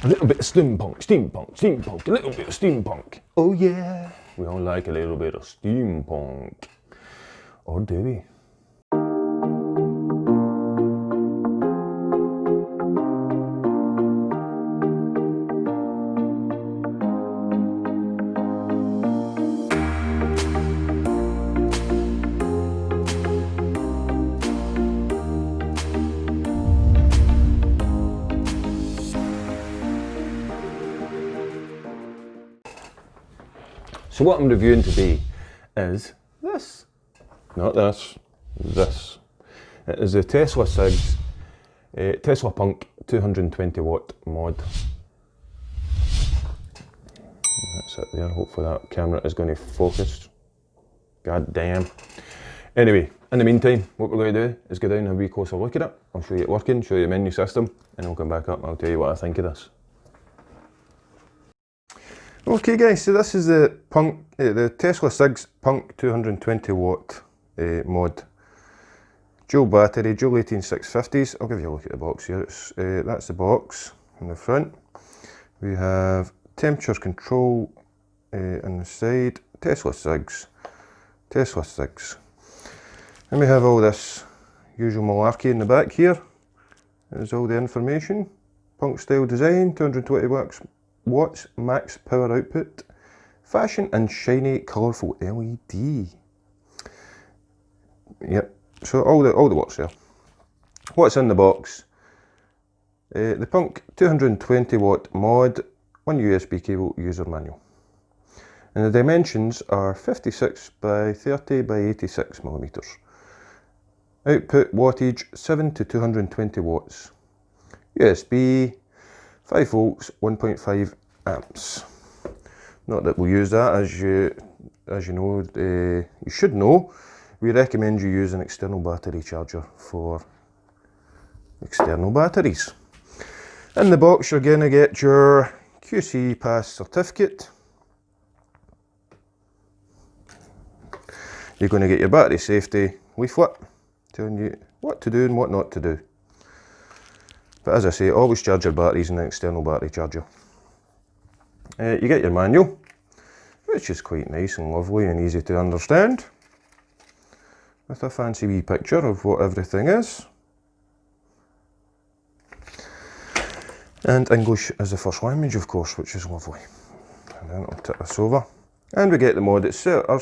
A little bit of steampunk, steampunk, steampunk, a little bit of steampunk. Oh yeah, we all like a little bit of steampunk. Or do we? So what I'm reviewing today is this. Not this, this. It is a Tesla SIGs, Tesla Punk 220 watt mod. That's it there, hopefully that camera is going to focus. God damn. Anyway, in the meantime, what we're going to do is go down and have a wee closer look at it. I'll show you it working, show you the menu system, and I'll come back up and I'll tell you what I think of this. Okay guys, so this is the Tesla SIGs Punk 220 watt mod. Dual battery, dual 18650s. I'll give you a look at the box here. That's the box in the front. We have temperature control on the side, Tesla SIGs, Tesla SIGs. And we have all this usual malarkey in the back here. There's all the information. Punk style design, 220 watts max power output, fashion and shiny colourful LED. Yep, so all the works there. What's in the box? The Punk 220 watt mod, one USB cable, user manual. And the dimensions are 56 by 30 by 86 millimeters. Output wattage 7 to 220 watts. USB 5 volts, 1.5 amps. Not that we'll use that, as you know, you should know. We recommend you use an external battery charger for external batteries. In the box, you're going to get your QC Pass certificate. You're going to get your battery safety leaflet telling you what to do and what not to do. But as I say, always charge your batteries in an external battery charger. You get your manual, which is quite nice and lovely and easy to understand, with a fancy wee picture of what everything is. And English as the first language, of course, which is lovely. And then I'll tip this over. And we get the mod itself. Talk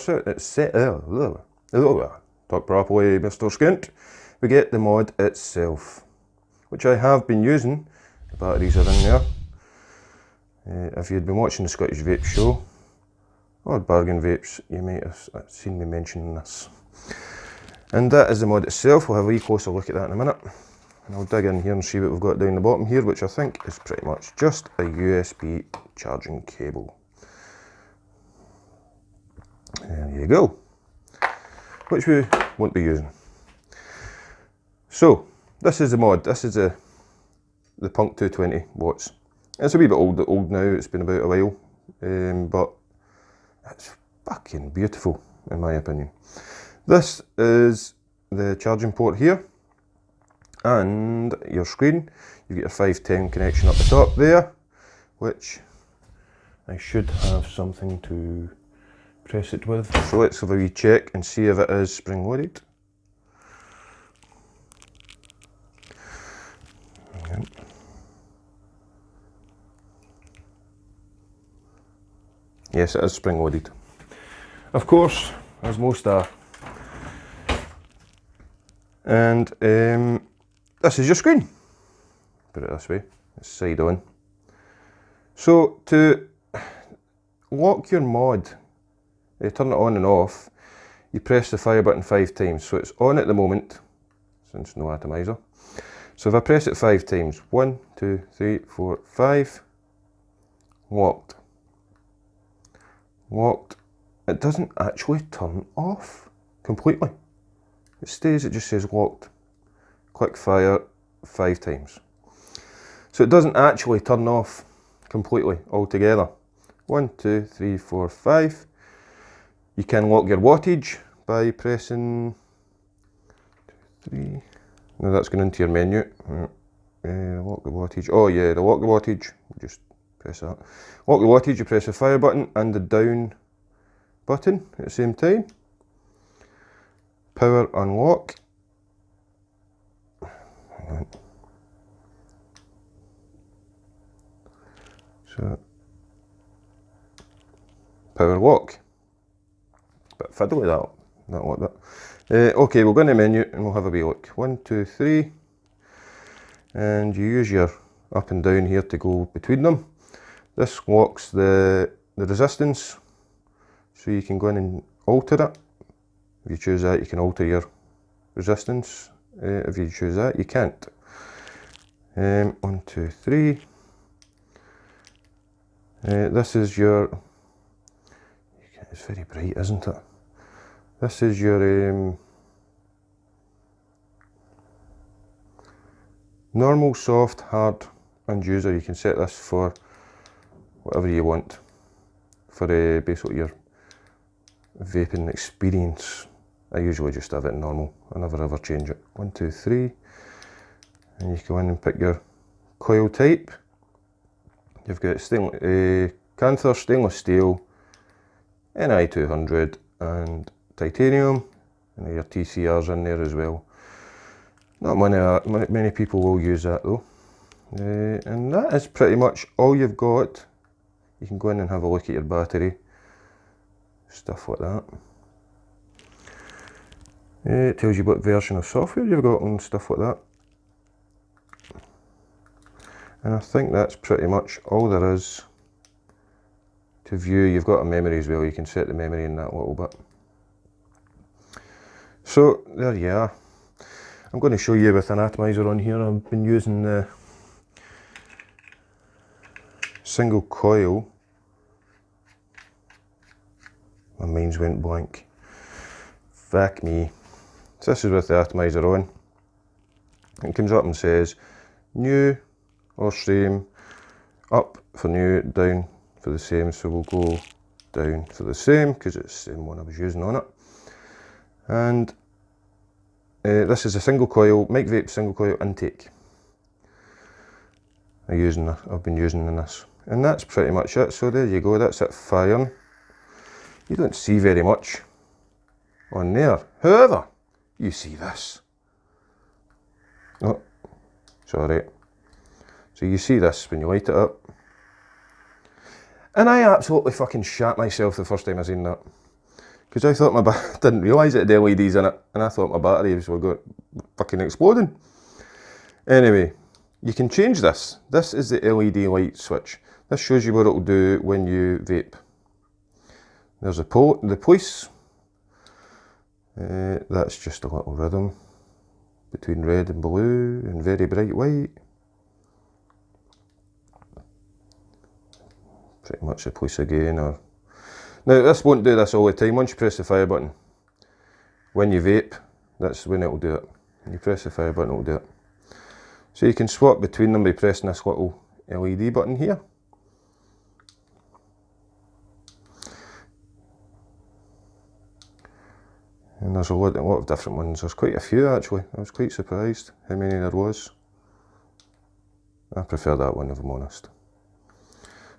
properly, Mr. Skint. We get the mod itself, which I have been using. The batteries are in there. If you'd been watching the Scottish Vape Show, or Bargain Vapes, you might have seen me mention this. And that is the mod itself. We'll have a wee closer look at that in a minute. And I'll dig in here and see what we've got down the bottom here, which I think is pretty much just a USB charging cable. There you go. Which we won't be using. So, this is the mod. This is the Punk 220 watts. It's a wee bit old now, it's been about a while, but it's fucking beautiful in my opinion. This is the charging port here, and your screen. You get your 510 connection up the top there, which I should have something to press it with. So let's have a wee check and see if it is spring loaded. Yep. Yes, it is spring loaded. Of course, as most are. And this is your screen. Put it this way, it's side on. So to lock your mod, turn it on and off, you press the fire button 5 times. So it's on at the moment, since no atomizer. So if I press it 5 times, 1, 2, 3, 4, 5, locked. Locked. It doesn't actually turn off completely. It stays, it just says locked. Click fire 5 times. So it doesn't actually turn off completely altogether. 1, 2, 3, 4, 5. You can lock your wattage by pressing 2, 3. Now that's going into your menu. lock the wattage. Oh yeah, the lock the wattage. Just press that. Lock the wattage. You press the fire button and the down button at the same time. Power unlock. Hang on. So power lock. Bit fiddly that. Not like that. Okay, we'll go in the menu and we'll have a wee look. 1, 2, 3. And you use your up and down here to go between them. This locks the resistance, so you can go in and alter it. If you choose that, you can alter your resistance. If you choose that, you can't. 1, 2, 3. This is your, it's very bright, isn't it? This is your normal, soft, hard, and user. You can set this for whatever you want for basically your vaping experience. I usually just have it normal. I never ever change it. 1, 2, 3. And you go in and pick your coil type. You've got Canther, stainless steel, Ni 200 and titanium, and your TCR's in there as well. Not many people will use that though. And that is pretty much all you've got. You can go in and have a look at your battery, stuff like that. It tells you what version of software you've got and stuff like that. And I think that's pretty much all there is to view. You've got a memory as well, you can set the memory in that little bit. So there you are. I'm going to show you with an atomizer on here. I've been using the single coil. My mind's went blank. Fuck me. So this is with the atomizer on. It comes up and says new or same, up for new, down for the same. So we'll go down for the same because it's the same one I was using on it. And this is a single coil, Mic Vape single coil intake. I've been using in this. And that's pretty much it. So there you go, that's it firing. You don't see very much on there. However, you see this. Oh, sorry. So you see this when you light it up. And I absolutely fucking shat myself the first time I seen that. Because I thought I didn't realise it had LEDs in it, and I thought my battery was fucking exploding. Anyway, you can change this. This is the LED light switch. This shows you what it will do when you vape. There's the police. That's just a little rhythm between red and blue and very bright white. Pretty much the police again. Now this won't do this all the time. Once you press the fire button, when you vape, that's when it will do it. When you press the fire button, it will do it. So you can swap between them by pressing this little LED button here. And there's a lot of different ones. There's quite a few actually. I was quite surprised how many there was. I prefer that one if I'm honest.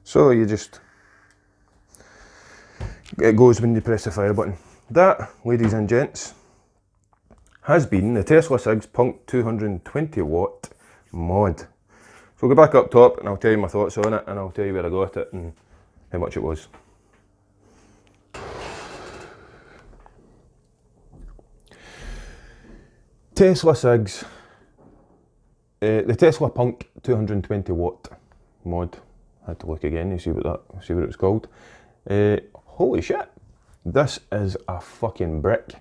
So you just, it goes when you press the fire button. That, ladies and gents, has been the Tesla Sigs Punk 220 watt mod. So we'll go back up top and I'll tell you my thoughts on it, and I'll tell you where I got it and how much it was. Tesla Sigs, the Tesla Punk 220 watt mod. I had to look again to see what it was called. Holy shit, this is a fucking brick.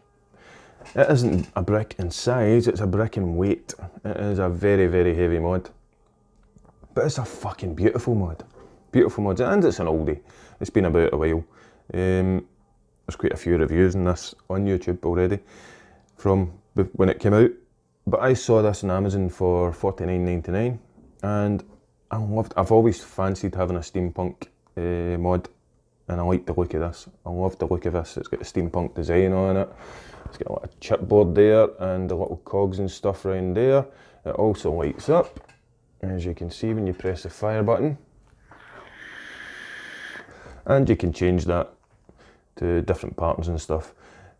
It isn't a brick in size, it's a brick in weight. It is a very, very heavy mod. But it's a fucking beautiful mod. Beautiful mod, and it's an oldie. It's been about a while. There's quite a few reviews on this on YouTube already from when it came out. But I saw this on Amazon for $49.99 and I loved. I've always fancied having a steampunk mod, and I like the look of this. I love the look of this. It's got a steampunk design on it. It's got a little chipboard there and the little cogs and stuff around there. It also lights up. as you can see when you press the fire button, and you can change that to different patterns and stuff.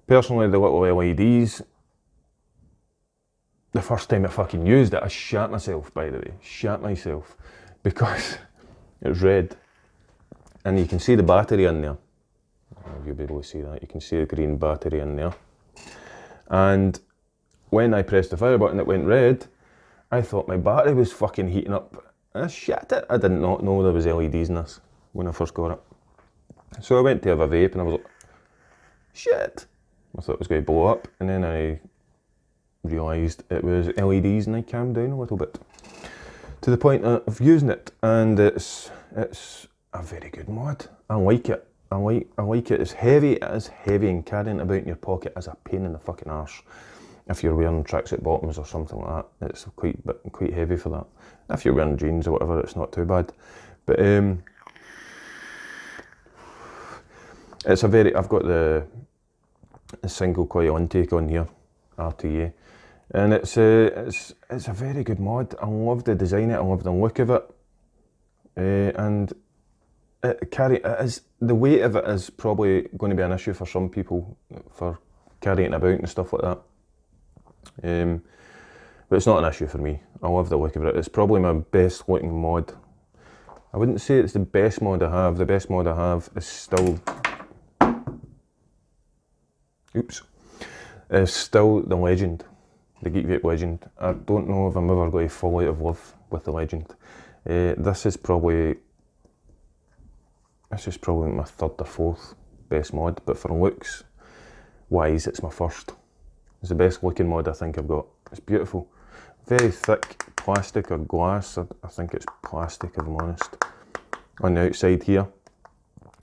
Personally, the little LEDs, the first time I fucking used it, I shat myself, by the way, shat myself, because it's red, and you can see the battery in there. You'll be able to see that. You can see the green battery in there. And when I pressed the fire button, it went red. I thought my battery was fucking heating up. I shat it. I did not know there was LEDs in this when I first got it. So I went to have a vape and I was like, shit. I thought it was going to blow up, and then I realised it was LEDs, and I calmed down a little bit to the point of using it, and it's a very good mod. I like it. I like it. It's heavy. It is heavy, and carrying it about in your pocket is a pain in the fucking arse. If you're wearing tracksuit bottoms or something like that, it's quite heavy for that. If you're wearing jeans or whatever, it's not too bad. But it's a very. I've got the single coil intake on here, RTA, and it's a very good mod. I love the design of it. I love the look of it, and the weight of it is probably going to be an issue for some people for carrying it about and stuff like that. But it's not an issue for me. I love the look of it. It's probably my best looking mod. I wouldn't say it's the best mod I have. The best mod I have is still the Legend, the Geek Vape Legend. I don't know if I'm ever going to fall out of love with the Legend. This is probably my third or fourth best mod, but for looks wise, it's my first. It's the best looking mod I think I've got. It's beautiful. Very thick plastic or glass. I think it's plastic, if I'm honest, on the outside here,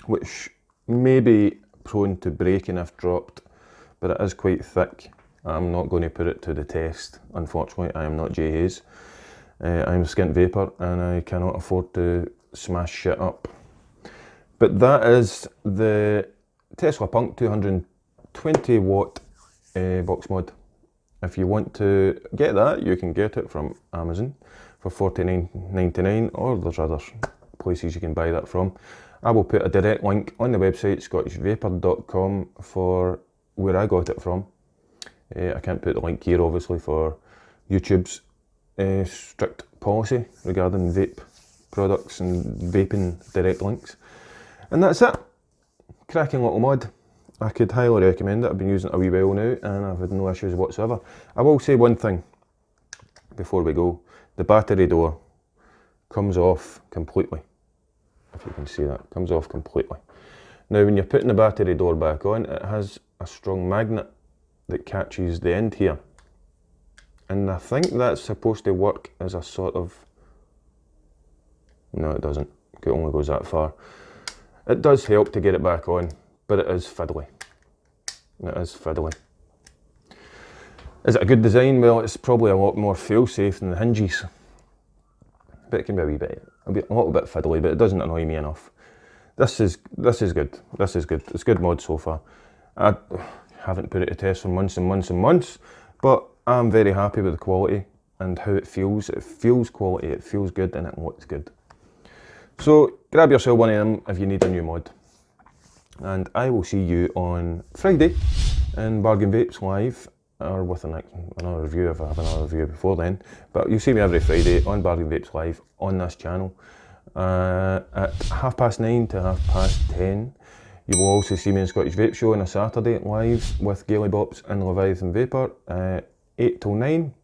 which may be prone to breaking if dropped, but it is quite thick. I'm not going to put it to the test, unfortunately. I am not Jay Hayes. I'm a skint vapor, and I cannot afford to smash shit up. But that is the Tesla Punk 220 watt box mod. If you want to get that, you can get it from Amazon for $49.99, or there's other places you can buy that from. I will put a direct link on the website, scottishvapor.com, for where I got it from. I can't put the link here, obviously, for YouTube's strict policy regarding vape products and vaping direct links. And that's it. Cracking little mod. I could highly recommend it. I've been using it a wee while now, and I've had no issues whatsoever. I will say one thing before we go. The battery door comes off completely. If you can see that, comes off completely. Now when you're putting the battery door back on, it has a strong magnet that catches the end here. And I think that's supposed to work as a sort of... No, it doesn't. It only goes that far. It does help to get it back on, but it is fiddly. It is fiddly. Is it a good design? Well, it's probably a lot more fail-safe than the hinges. But it can be a little bit fiddly, but it doesn't annoy me enough. This is good. This is good. It's good mod so far. I haven't put it to test for months and months and months, but I'm very happy with the quality and how it feels. It feels quality, it feels good, and it looks good. So grab yourself one of them if you need a new mod. And I will see you on Friday in Bargain Vapes Live, or with another review if I have another review before then. But you'll see me every Friday on Bargain Vapes Live on this channel at 9:30 to 10:30. You will also see me in Scottish Vape Show on a Saturday live with Gaily Bops and Leviathan Vapor 8 till 9.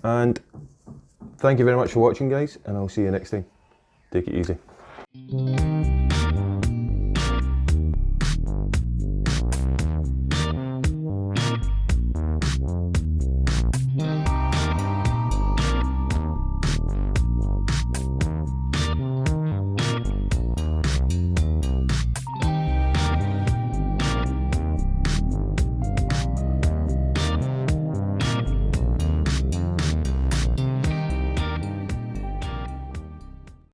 And thank you very much for watching, guys, and I'll see you next time. Take it easy.